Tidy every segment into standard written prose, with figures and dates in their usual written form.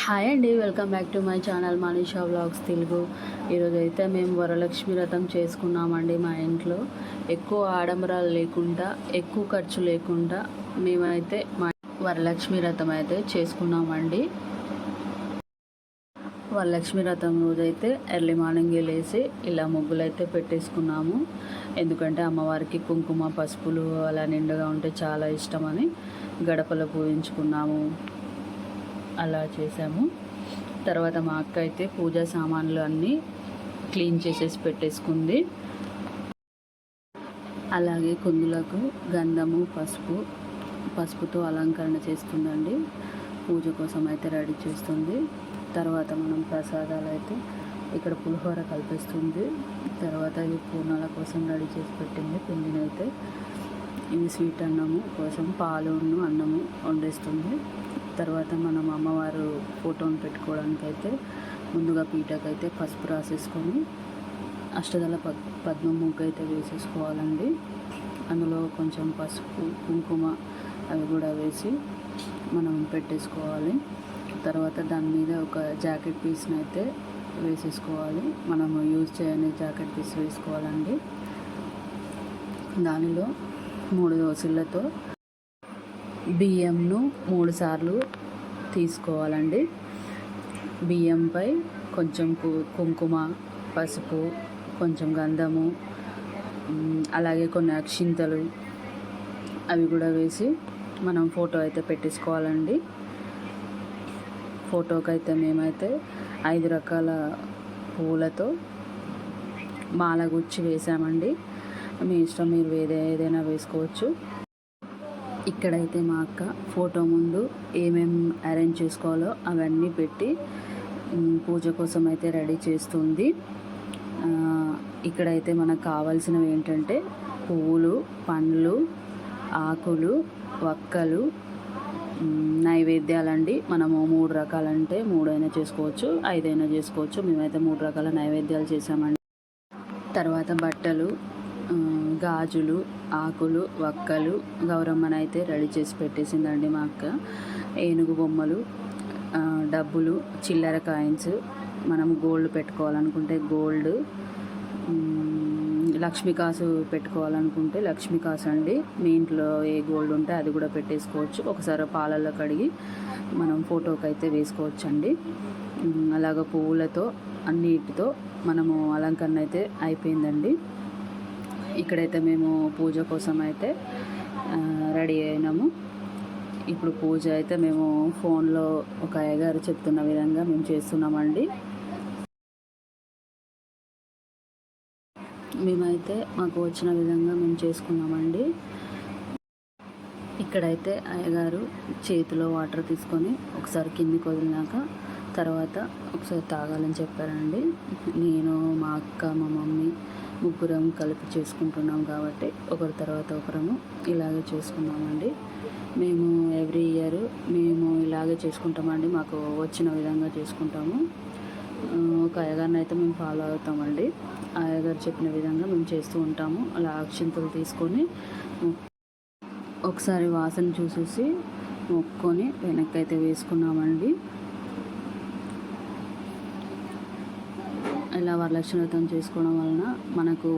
Hi అండి, welcome back to my channel Manisha vlogs Telugu. ఈరోజు అయితే మేము వరలక్ష్మి వ్రతం చేసుకున్నామండి. మా ఇంట్లో ఎక్కువ ఆడంబరాలు లేకుండా, ఎక్కువ ఖర్చు లేకుండా మేమైతే మా వరలక్ష్మి వ్రతం అయితే చేసుకున్నామండి. వరలక్ష్మి వ్రతం రోజైతే ఎర్లీ మార్నింగ్ లేసి ఇలా ముగ్గులు అయితే పెట్టేసుకున్నాము. ఎందుకంటే అమ్మవారికి కుంకుమ పసుపులు అలా నిండుగా ఉంటే చాలా ఇష్టమని గడపలో పూజించుకున్నాము. అలా చేసాము. తర్వాత మా అక్క అయితే పూజా సామాన్లు అన్నీ క్లీన్ చేసేసి పెట్టేసుకుంది. అలాగే కుందులకు గంధము పసుపుతో అలంకరణ చేస్తుందండి. పూజ కోసం అయితే రెడీ చేస్తుంది. తర్వాత మనం ప్రసాదాలు అయితే ఇక్కడ పులిహోర కల్పిస్తుంది. తర్వాత ఇది పూర్ణాల కోసం రెడీ చేసి పెట్టింది. పిండినైతే ఇది స్వీట్ అన్నము కోసం పాలును అన్నము వండేస్తుంది. తర్వాత మనం అమ్మవారు ఫోటోని పెట్టుకోవడానికి అయితే ముందుగా పీటకైతే పసుపు రాసేసుకొని అష్టదళ పద్మ ముగ్గు అయితే వేసేసుకోవాలండి. అందులో కొంచెం పసుపు కుంకుమ అవి కూడా వేసి మనం పెట్టేసుకోవాలి. తర్వాత దాని మీద ఒక జాకెట్ పీస్ని అయితే వేసేసుకోవాలి. మనము యూజ్ చేయని జాకెట్ పీస్ వేసుకోవాలండి. దానిలో 3 దోశలతో బియ్యంను 3 సార్లు తీసుకోవాలండి. బియ్యంపై కొంచెం కుంకుమ పసుపు కొంచెం గంధము అలాగే కొన్ని అక్షింతలు అవి కూడా వేసి మనం ఫోటో అయితే పెట్టేసుకోవాలండి. ఫోటోకి అయితే మేమైతే 5 రకాల పూలతో మాల గుచ్చి వేసామండి. మీ ఇష్టం, మీరు ఏదైనా వేసుకోవచ్చు. ఇక్కడైతే మా అక్క ఫోటో ముందు ఏమేమి అరేంజ్ చేసుకోవాలో అవన్నీ పెట్టి పూజ కోసం అయితే రెడీ చేస్తుంది. ఇక్కడైతే మనకు కావాల్సినవి ఏంటంటే పువ్వులు, పండ్లు, ఆకులు, వక్కలు, నైవేద్యాలండి. మనము 3 రకాలంటే 3 అయినా చేసుకోవచ్చు, 5 అయినా చేసుకోవచ్చు. మేమైతే 3 రకాల నైవేద్యాలు చేసామండి. తర్వాత బట్టలు, గాజులు, ఆకులు, వక్కలు, గౌరమ్మను అయితే రెడీ చేసి పెట్టేసిందండి మా అక్క. ఏనుగు బొమ్మలు, డబ్బులు, చిల్లర కాయిన్స్, మనం గోల్డ్ పెట్టుకోవాలనుకుంటే గోల్డ్, లక్ష్మీ కాసు పెట్టుకోవాలనుకుంటే లక్ష్మీ కాసు అండి. మీ ఇంట్లో ఏ గోల్డ్ ఉంటే అది కూడా పెట్టేసుకోవచ్చు. ఒకసారి పాలల్లో కడిగి మనం ఫోటోకి అయితే వేసుకోవచ్చు అండి. అలాగ పువ్వులతో అన్నిటితో మనము అలంకరణ అయితే అయిపోయిందండి. ఇక్కడైతే మేము పూజ కోసం అయితే రెడీ అయినాము. ఇప్పుడు పూజ అయితే మేము ఫోన్లో ఒక అయ్యగారు చెప్తున్న విధంగా మేము చేస్తున్నామండి. మేమైతే మాకు వచ్చిన విధంగా మేము చేసుకున్నామండి. ఇక్కడైతే అయ్యగారు చేతిలో వాటర్ తీసుకొని ఒకసారి కిందికి వదిలినాక తర్వాత ఒకసారి తాగాలని చెప్పారండి. నేను, మా అక్క, మా మమ్మీ ముగ్గురం కలిపి చేసుకుంటున్నాం కాబట్టి ఒకరి తర్వాత ఒకరము ఇలాగే చేసుకున్నామండి. మేము ఎవ్రీ ఇయర్ మేము ఇలాగే చేసుకుంటామండి. మాకు వచ్చిన విధంగా చేసుకుంటాము. ఒక అయ్యగారిని అయితే మేము ఫాలో అవుతామండి. ఆ అయ్యగారు చెప్పిన విధంగా మేము చేస్తూ ఉంటాము. అలా అక్షింతలు తీసుకొని ఒకసారి వాసన చూసేసి మొక్కుకొని వెనక్కి అయితే వేసుకున్నామండి. ఇలా వరలక్ష్మి వ్రతం చేసుకోవడం వలన మనకు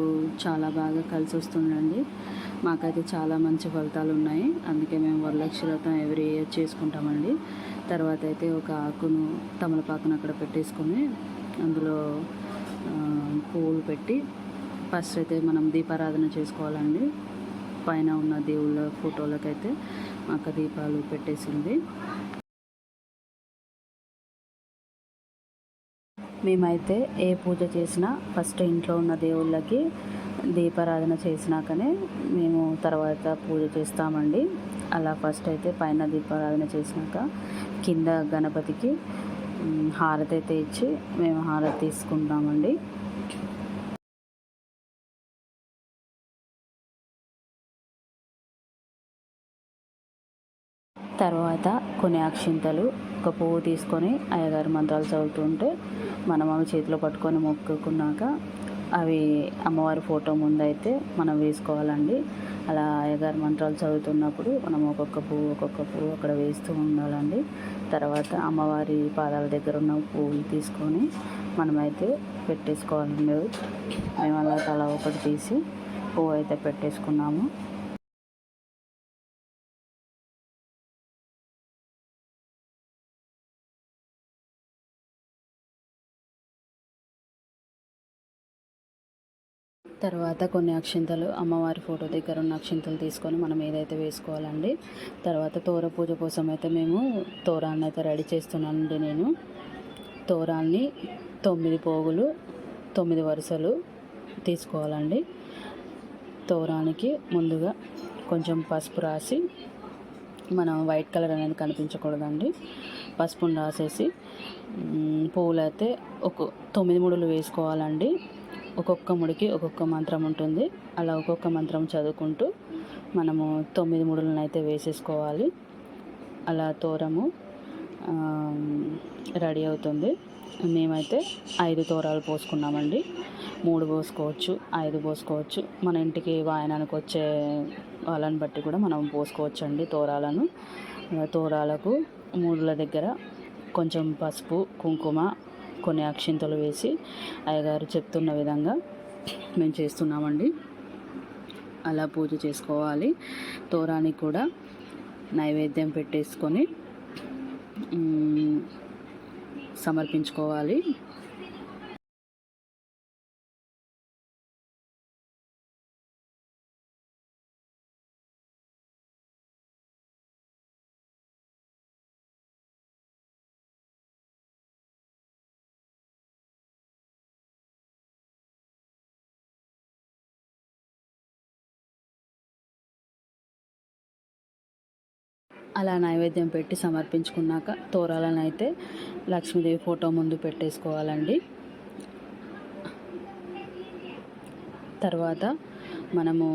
చాలా బాగా కలిసి వస్తుందండి. మాకైతే చాలా మంచి ఫలితాలు ఉన్నాయి. అందుకే మేము వరలక్ష్మి వ్రతం ఎవ్రీ ఇయర్ చేసుకుంటామండి. తర్వాత అయితే ఒక ఆకును, తమలపాకును అక్కడ పెట్టేసుకొని అందులో పువ్వులు పెట్టి ఫస్ట్ అయితే మనం దీపారాధన చేసుకోవాలండి. పైన ఉన్న దేవుళ్ళ ఫోటోలకైతే మాకు దీపాలు పెట్టేసింది. మేమైతే ఏ పూజ చేసినా ఫస్ట్ ఇంట్లో ఉన్న దేవుళ్ళకి దీపారాధన చేసినాకనే మేము తర్వాత పూజ చేస్తామండి. అలా ఫస్ట్ అయితే పైన దీపారాధన చేసినాక కింద గణపతికి హారతి అయితే ఇచ్చి మేము హారతి తీసుకుంటామండి. తర్వాత కొన్ని అక్షింతలు, ఒక పువ్వు తీసుకొని అయ్యగారి మంత్రాలు చదువుతుంటే మనం అవి చేతిలో పట్టుకొని మొక్కుకున్నాక అవి అమ్మవారి ఫోటో ముందైతే మనం వేసుకోవాలండి. అలా అయ్యగారి మంత్రాలు చదువుతున్నప్పుడు మనం ఒక్కొక్క పువ్వు అక్కడ వేస్తూ ఉండాలండి. తర్వాత అమ్మవారి పాదాల దగ్గర ఉన్న పువ్వులు తీసుకొని మనమైతే పెట్టేసుకోవాలండి. మేము అలా తల ఒకటి తీసి పువ్వు అయితే పెట్టేసుకున్నాము. తర్వాత కొన్ని అక్షింతలు అమ్మవారి ఫోటో దగ్గర ఉన్న అక్షింతలు తీసుకొని మనం ఏదైతే వేసుకోవాలండి. తర్వాత తోర పూజ కోసం అయితే మేము తోరాన్ని అయితే రెడీ చేస్తున్నానండి. నేను తోరాన్ని 9 పోగులు 9 వరుసలు తీసుకోవాలండి. తోరానికి ముందుగా కొంచెం పసుపు రాసి, మనం వైట్ కలర్ అనేది కనిపించకూడదండి, పసుపుని రాసేసి పువ్వులు అయితే 9 ముడులు వేసుకోవాలండి. ఒక్కొక్క ముడికి ఒక్కొక్క మంత్రం ఉంటుంది. అలా ఒక్కొక్క మంత్రం చదువుకుంటూ మనము 9 ముడులను అయితే వేసేసుకోవాలి. అలా తోరము రెడీ అవుతుంది. మేమైతే 5 తోరాలు పోసుకున్నామండి. 3 పోసుకోవచ్చు, 5 పోసుకోవచ్చు. మన ఇంటికి వాయనానికి వచ్చే వాళ్ళని బట్టి కూడా మనం పోసుకోవచ్చు అండి తోరాలను. తోరాలకు మూడుల దగ్గర కొంచెం పసుపు, కుంకుమ, కొన్ని అక్షింతలు వేసి అయ్యగారు చెప్తున్న విధంగా మేము చేస్తున్నామండి. అలా పూజ చేసుకోవాలి. తోరానికి కూడా నైవేద్యం పెట్టేసుకొని సమర్పించుకోవాలి. అలా నైవేద్యం పెట్టి సమర్పించుకున్నాక తోరాలను అయితే లక్ష్మీదేవి ఫోటో ముందు పెట్టేసుకోవాలండి. తర్వాత మనము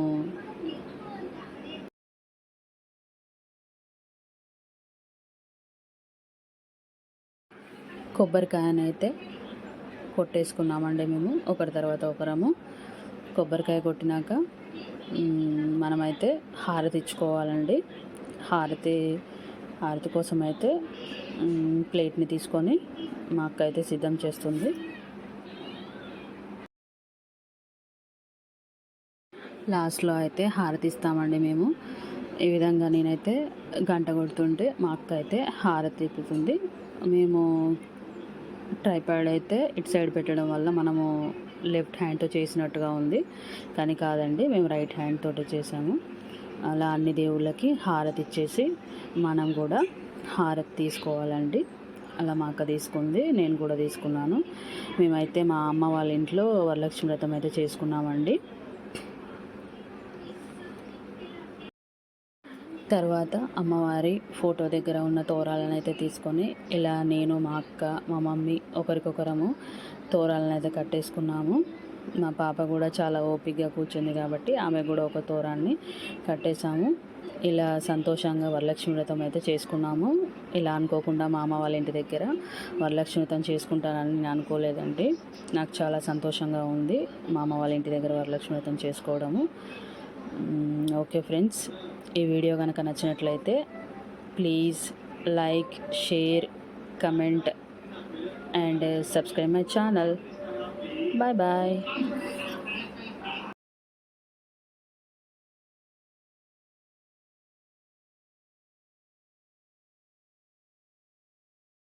కొబ్బరికాయనైతే కొట్టేసుకున్నామండి. మేము ఒకరి తర్వాత ఒకరము కొబ్బరికాయ కొట్టినాక మనమైతే హారతి ఇచ్చుకోవాలండి. హారతి కోసం అయితే ప్లేట్ని తీసుకొని మా అక్క అయితే సిద్ధం చేస్తుంది. లాస్ట్లో అయితే హారతి ఇస్తామండి మేము. ఈ విధంగా నేనైతే గంట కొడుతుంటే మా అక్క అయితే హారతి తిప్పుతుంది. మేము ట్రైపాడ్ అయితే ఇటు సైడ్ పెట్టడం వల్ల మనము లెఫ్ట్ హ్యాండ్తో చేసినట్టుగా ఉంది, కానీ కాదండి, మేము రైట్ హ్యాండ్ తోటి చేసాము. అలా అన్ని దేవుళ్ళకి హారతి ఇచ్చేసి మనం కూడా హారతి తీసుకోవాలండి. అలా మా అక్క తీసుకుంది, నేను కూడా తీసుకున్నాను. మేమైతే మా అమ్మ వాళ్ళ ఇంట్లో వరలక్ష్మి వ్రతం అయితే చేసుకున్నామండి. తర్వాత అమ్మవారి ఫోటో దగ్గర ఉన్న తోరాలను అయితే తీసుకొని ఇలా నేను, మా అక్క, మా మమ్మీ ఒకరికొకరము తోరాలను అయితే కట్టేసుకున్నాము. మా పాప కూడా చాలా ఓపికగా కూర్చుంది కాబట్టి ఆమె కూడా ఒక తోరాన్ని కట్టేసాము. ఇలా సంతోషంగా వరలక్ష్మి వ్రతం అయితే చేసుకున్నాము. ఇలా అనుకోకుండా మా అమ్మ వాళ్ళ ఇంటి దగ్గర వరలక్ష్మి వ్రతం చేసుకుంటానని నేను అనుకోలేదండి. నాకు చాలా సంతోషంగా ఉంది మా అమ్మ వాళ్ళ ఇంటి దగ్గర వరలక్ష్మి వ్రతం చేసుకోవడము. ఓకే ఫ్రెండ్స్, ఈ వీడియో కనుక నచ్చినట్లయితే please like, share, comment and subscribe my channel. Bye bye.